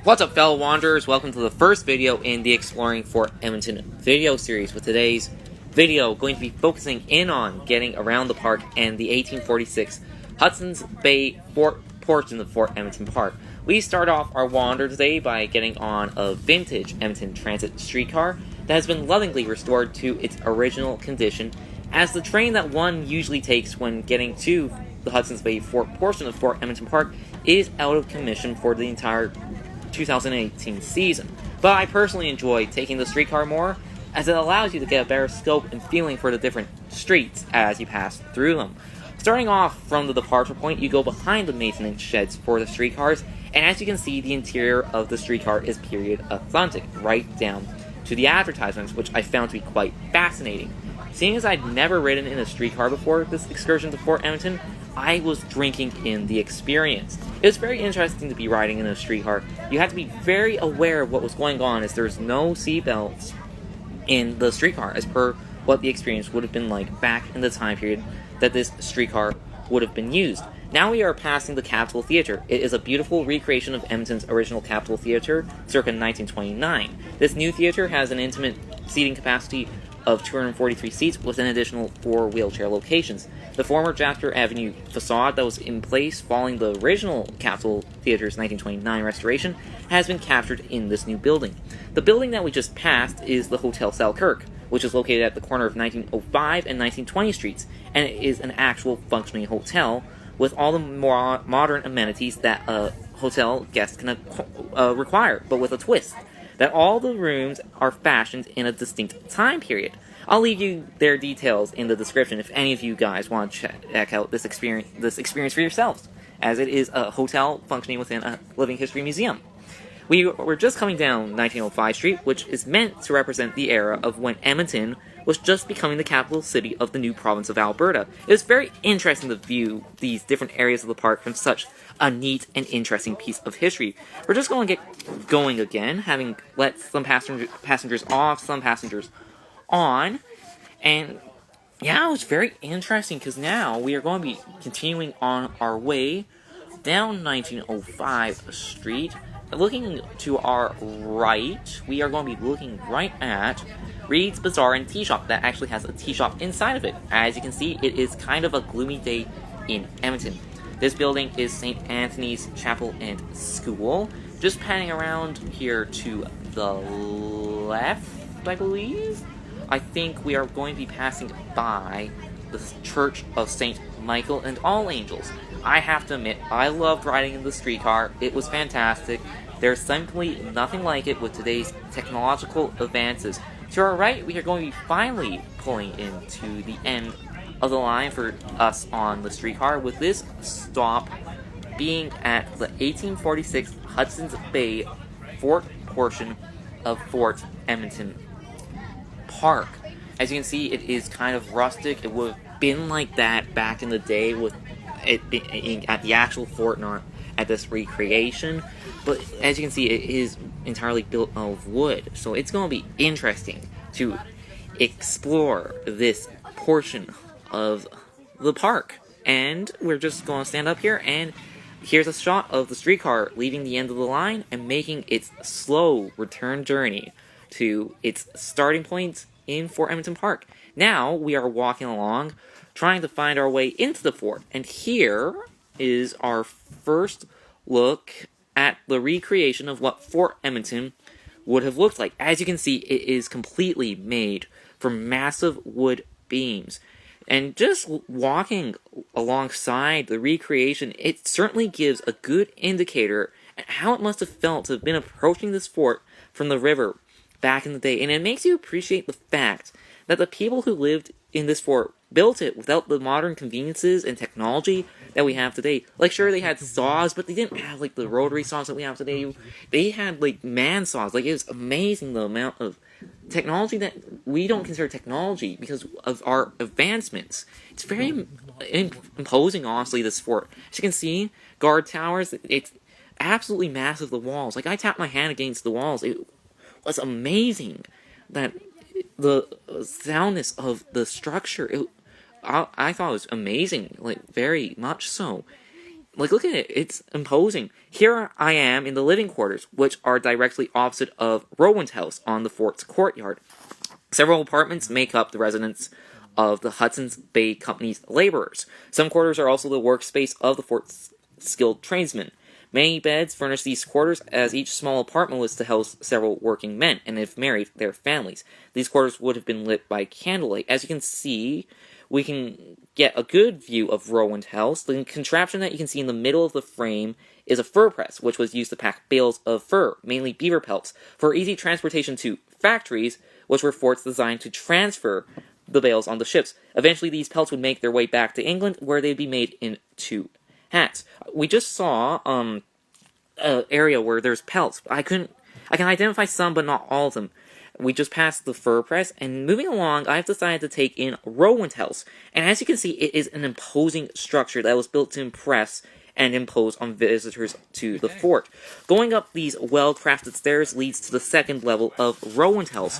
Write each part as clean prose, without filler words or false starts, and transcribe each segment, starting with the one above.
What's up, fellow wanderers? Welcome to the first video in the Exploring Fort Edmonton video series. With today's video going to be focusing in on getting around the park and the 1846 Hudson Bay Fort portion of Fort Edmonton Park. We start off our wander today by getting on a vintage Edmonton Transit streetcar that has been lovingly restored to its original condition, as the train that one usually takes when getting to the Hudson Bay Fort portion of Fort Edmonton Park is out of commission for the entire 2018 season. But I personally enjoy taking the streetcar more, as it allows you to get a better scope and feeling for the different streets as you pass through them. Starting off from the departure point, you go behind the maintenance sheds for the streetcars, and as you can see, the interior of the streetcar is period authentic, right down to the advertisements, which I found to be quite fascinating. Seeing as I'd never ridden in a streetcar before this excursion to Fort Edmonton, I was drinking in the experience. It was very interesting to be riding in a streetcar. You had to be very aware of what was going on, as there's no seatbelts in the streetcar, as per what the experience would have been like back in the time period that this streetcar would have been used. Now we are passing the Capitol Theatre. It is a beautiful recreation of Edmonton's original Capitol Theatre, circa 1929. This new theatre has an intimate seating capacity of 243 seats with an additional 4 wheelchair locations. The former Jasper Avenue facade that was in place following the original Capitol Theatre's 1929 restoration has been captured in this new building. The building that we just passed is the Hotel Selkirk, which is located at the corner of 1905 and 1920 streets, and it is an actual functioning hotel with all the more modern amenities that a hotel guest can require, but with a twist, that all the rooms are fashioned in a distinct time period. I'll leave you their details in the description if any of you guys want to check out this experience for yourselves, as it is a hotel functioning within a living history museum. We were just coming down 1905 Street, which is meant to represent the era of when Edmonton was just becoming the capital city of the new province of Alberta. It was very interesting to view these different areas of the park from such a neat and interesting piece of history. We're just going to get going again, having let some passengers off, some passengers on, and yeah, it was very interesting because now we are going to be continuing on our way down 1905 Street. Looking to our right, we are going to be looking right at Reed's Bazaar and Tea Shop that actually has a tea shop inside of it. As you can see, it is kind of a gloomy day in Edmonton. This building is St. Anthony's Chapel and School. Just panning around here to the left, I believe. I think we are going to be passing by the Church of St. Michael and All Angels. I have to admit, I loved riding in the streetcar. It was fantastic. There's simply nothing like it with today's technological advances. To our right, we are going to be finally pulling into the end of the line for us on the streetcar, with this stop being at the 1846 Hudson Bay Fort portion of Fort Edmonton Park. As you can see, it is kind of rustic. It would have been like that back in the day with it being at the actual fort, not at this recreation. But as you can see, it is entirely built of wood, so it's going to be interesting to explore this portion of the park. And we're just going to stand up here, and here's a shot of the streetcar leaving the end of the line and making its slow return journey to its starting point in Fort Edmonton Park. Now we are walking along, trying to find our way into the fort, and here is our first look at the recreation of what Fort Edmonton would have looked like. As you can see, it is completely made from massive wood beams. And just walking alongside the recreation, it certainly gives a good indicator at how it must have felt to have been approaching this fort from the river back in the day. And it makes you appreciate the fact that the people who lived in this fort built it without the modern conveniences and technology that we have today. Like, sure, they had saws, but they didn't have, like, the rotary saws that we have today. They had, like, man saws. Like, it was amazing the amount of technology that we don't consider technology because of our advancements. It's very imposing, honestly, this fort. As you can see, guard towers, it's absolutely massive, the walls. Like, I tapped my hand against the walls. It was amazing that the soundness of the structure, I thought it was amazing, like, very much so. Like, look at it. It's imposing. Here I am in the living quarters, which are directly opposite of Rowan's house on the fort's courtyard. Several apartments make up the residence of the Hudson Bay Company's laborers. Some quarters are also the workspace of the fort's skilled tradesmen. Many beds furnish these quarters, as each small apartment was to house several working men, and if married, their families. These quarters would have been lit by candlelight. As you can see, we can get a good view of Rowan's house. The contraption that you can see in the middle of the frame is a fur press, which was used to pack bales of fur, mainly beaver pelts, for easy transportation to factories, which were forts designed to transfer the bales on the ships. Eventually, these pelts would make their way back to England, where they'd be made into hats. We just saw an area where there's pelts. I can identify some, but not all of them. We just passed the fur press, and moving along, I've decided to take in Rowan's house. And as you can see, it is an imposing structure that was built to impress and impose on visitors to the fort. Going up these well-crafted stairs leads to the second level of Rowan's house,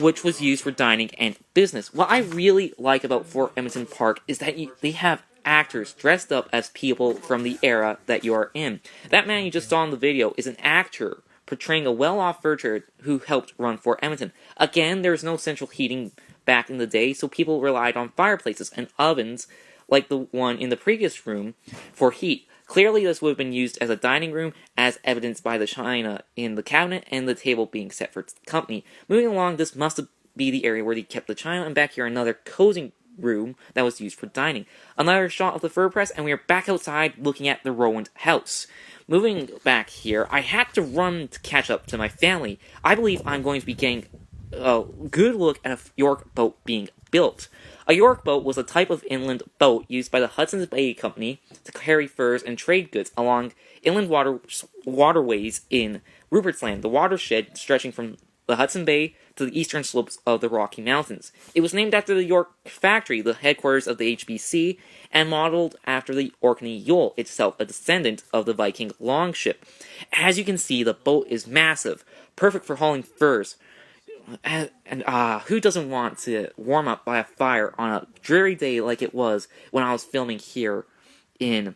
which was used for dining and business. What I really like about Fort Edmonton Park is that they have actors dressed up as people from the era that you are in. That man you just saw in the video is an actor portraying a well-off fur trader who helped run Fort Edmonton. Again, there was no central heating back in the day, so people relied on fireplaces and ovens like the one in the previous room for heat. Clearly, this would have been used as a dining room, as evidenced by the china in the cabinet and the table being set for company. Moving along, this must be the area where they kept the china, and back here another cozy room that was used for dining. Another shot of the fur press, and we are back outside looking at the Rowan's house. Moving back here, I had to run to catch up to my family. I believe I'm going to be getting a good look at a York boat being built. A York boat was a type of inland boat used by the Hudson Bay Company to carry furs and trade goods along inland waterways in Rupert's Land, the watershed stretching from the Hudson Bay to the eastern slopes of the Rocky Mountains. It was named after the York factory, the headquarters of the HBC, and modeled after the Orkney Yawl, itself a descendant of the Viking longship. As you can see, the boat is massive, perfect for hauling furs. And who doesn't want to warm up by a fire on a dreary day like it was when I was filming here in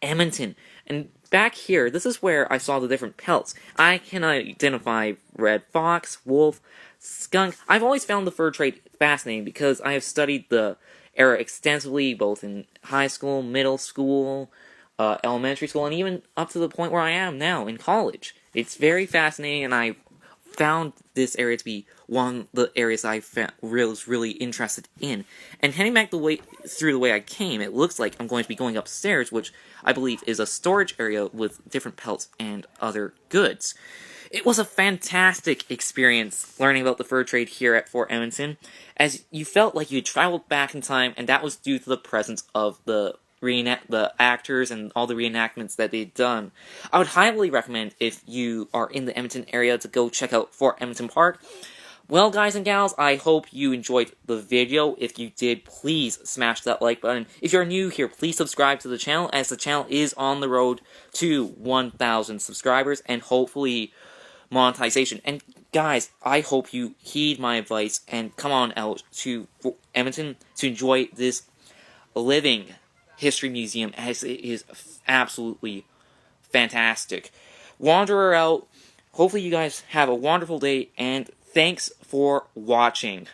Edmonton? And back here, this is where I saw the different pelts. I can identify red fox, wolf, skunk. I've always found the fur trade fascinating because I have studied the era extensively, both in high school, middle school, elementary school, and even up to the point where I am now in college. It's very fascinating, and I found this area to be one of the areas I was really interested in. And heading back through the way I came, it looks like I'm going to be going upstairs, which I believe is a storage area with different pelts and other goods. It was a fantastic experience learning about the fur trade here at Fort Edmonton, as you felt like you had traveled back in time, and that was due to the presence of the actors and all the reenactments that they'd done. I would highly recommend, if you are in the Edmonton area, to go check out Fort Edmonton Park. Well, guys and gals, I hope you enjoyed the video. If you did, please smash that like button. If you're new here, please subscribe to the channel, as the channel is on the road to 1,000 subscribers and hopefully monetization. And guys, I hope you heed my advice and come on out to Edmonton to enjoy this living history museum, as it is absolutely fantastic. Wanderer out. Hopefully you guys have a wonderful day, and thanks for watching.